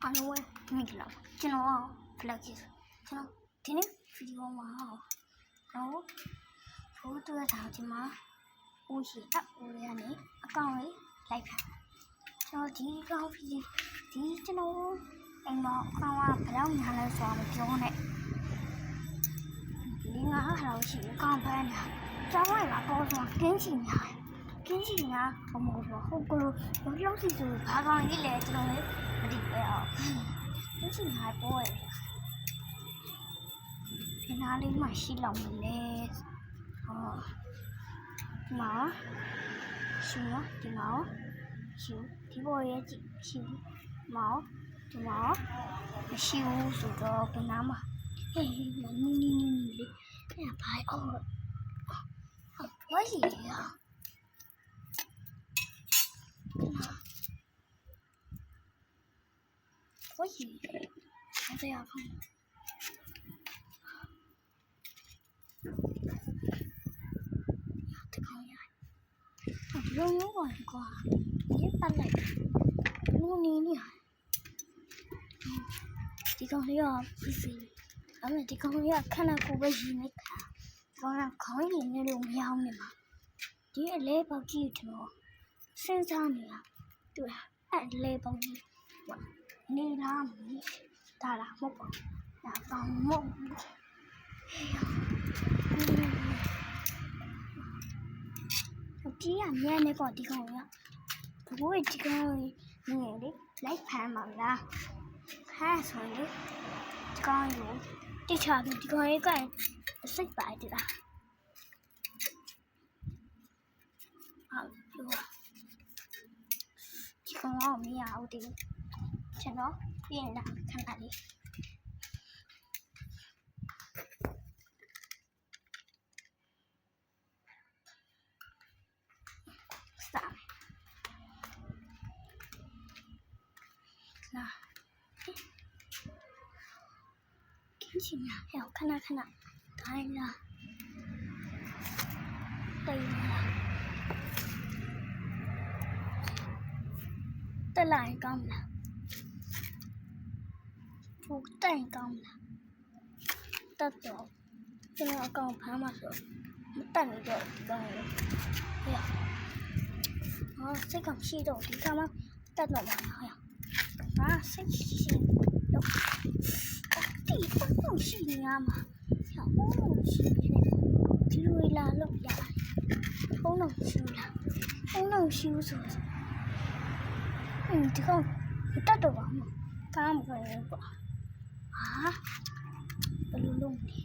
အားလုံးပဲမိကြလားကျွန်တော်ကဖလက်ကြီးကျွန်တော်ဒီနေ့ဗီဒီယိုမှာတော့ဖိုးတွေ့တာဒီမှာဦးရှိဦးရနေအကောင့်လေးလိုက်ပါကျွန်တော်ဒီအကောင့်ဒီကျွန်တော်အိမ်မှာအကောင့်ကဘယ်လောက်များလဲဆိုတော့မပြောနဲ့ဒီငါဟာလို့ရှိအကောင့်ဖမ်းတာကျောင်းဝိုင်မှာပေါ်ဆိုကင်းချင်ညာဘမို့တော့ဟုတ်ကလို့ဘယ်လောက်စီဆိုဘာကောင်းကြီးလဲကျွန်တော်လည်းမသိပဲအောင်ကင်းချင်ညာပေါ်ရဲ့ဒီနားလေးမှရှိလောက်မလဲမှာရှိမဒီမှာရှိဒီပေါ်ရဲ့ကြည့်ရှိမောင်ဒီမှာမရှိဘူးဆိုတော့ဘယ်နာမှာဟေးနီလေးအဲ့ဘာအော်ဘာကြီးလဲ我以为还在要碰，这个呀，有我一个，你把来，你，这个要不是，俺们这个要看那古巴戏没看，刚让看一点那种样的嘛，这来包机的咯，身上的呀，对啊，来包机，我。နေလားဒါလားမဟုတ်ပါဘူးဒါကောင်းမဟုတ်ဘူးဒီကမြန်နေကောဒီကောင်ကဘိုးဒီကောင်နေလေလိုက်ဖမ်းပါလားခါဆိုလေဒီကောင်ကိုတိချပြီးဒီကောင်ရဲ့ကစိတ်ပါတယ်လားဟုတ်ပြောဒီကောင်ကမရဘူးဒီကျွန်တော်ပြင်လာခဏလေးစားလာကင်းချင်လာဟဲ့ခဏထိုင်လာတိတ်လာတက်လာရင်ကောင်းလား不带钢的，带走，现在要钢盘嘛说，带你走钢的，哎呀，这个系统你看吗？带走嘛，哎呀，谁，有，地方弄细呀嘛，小红弄细的，提出来弄呀，红弄细了，红弄细是不是？这个你带走吧嘛，干不干不？ဘယ်လိုလုပ်လဲ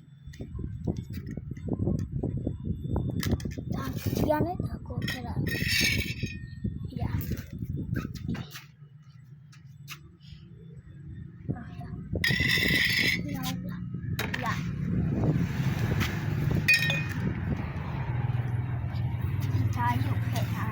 ဒါဒီရနဲ့ဒါကိုခက်လာရဒါရုပ်ခဲ့တာ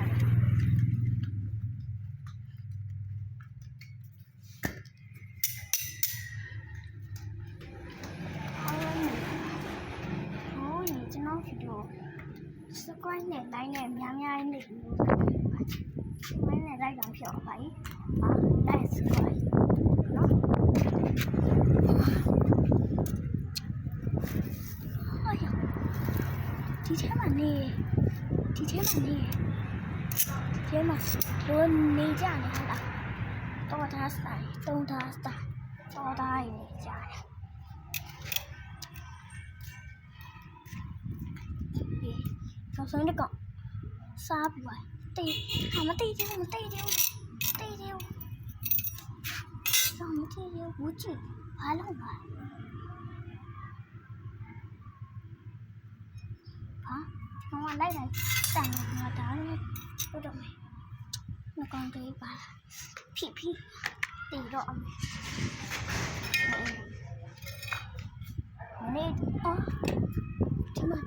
စကွိုင်းနဲ့တိုင်းနဲ့များနေလို့စကွိုင်းနဲ့လိုက်တော့ဖြော်ပါ့လိုက်စကွိုင်းနော်ဟောရဒီထဲမှာဘယ်နေကြနေလားတော့ထားဆိုင်တော့ထားနေကြတယ်နောက်ဆုံးတစ်ကောင်စားပြီးသွားတယ်မတိသေးဘူးဘူးကြည့်ဘာလုပ်ပါဒီကောင်ကလိုက်တန်နေတာဒါလည်းဟုတ်တော့မယ်နှကောင်လေးပါဖိတီတော့အမေဒီမှာ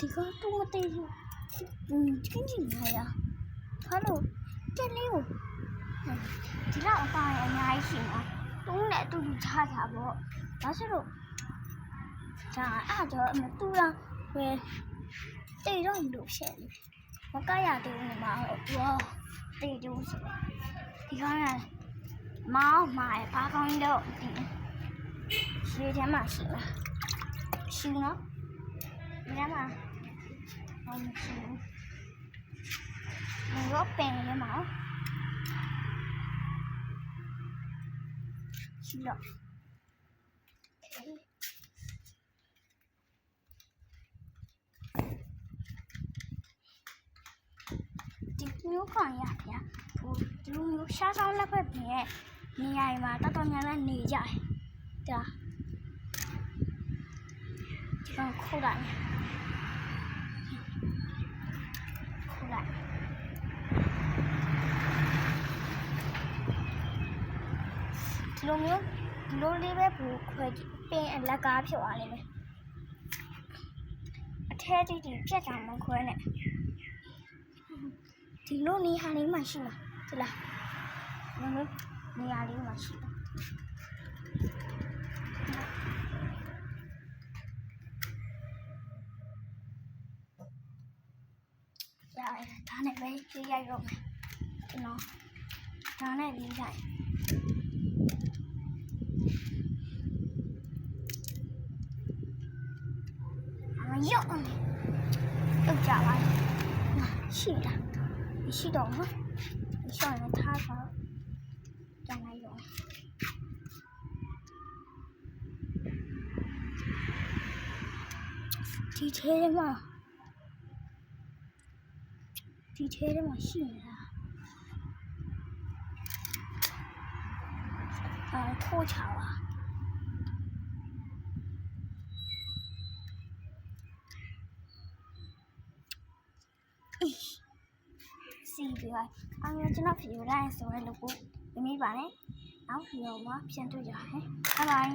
ဒီကောင်တူမတိဘူးချင်းလာရဟာလို့တက်လေးကိုဒီလောက်အပါရအများကြီးရှိမှာတုံးနဲ့အတူတူချတာပေါ့ဒါဆိုတော့ဒါအဲ့တော့မတူတော့ပဲတိတ်တော့မလို့ရှက်နေမကရသေးဘူးမှာဝါတိတ်တူးဆိုဒီကောင်က毛买八公六，10天嘛行了，行了，你看嘛，我们行，你个变的毛，行了。ဒီမျိုးကောင်ရဗျာဟိုဒီလိုမျိုးရှားဆောင်လက်ဖက်ပြင်ရဲ့နေရာမှာတော်တော်များများနေကြတယ်ဒါဒီကောင်ခုတ်လိုက်ခုတ်လိုက်ဒီလိုမျိုးဒီလိုလေးပဲဘူးခွဲပင်အလက်ကားဖြစ်သွားလိမ့်မယ်အထဲတိတိပြက်တာမခွဲနဲ့ဒီလိုနေရာလေးမှရှိမှာဒီလားဒီလိုနေရာလေးမှရှိရတယ်ဒါနဲ့ပဲပြေးရိုက်တော့မယ်ကျွန်တော်ဒါနဲ့ပြီးရိုက်ရော့တော့ကြပါရှိလားမရှိတော့ဘူးရှောင်းရင်ထားပါကျန်လိုက်ရောဒီထဲမှာရှိနေတာထိုးချပါစီပြီးပါကျွန်တော်ဗီဒီယိုတိုင်းဆိုရဲလို့ကိုမိပါနဲ့နောက်ဗီဒီယိုမှာပြန်တွေ့ကြမယ်ဘိုင်ဘိုင်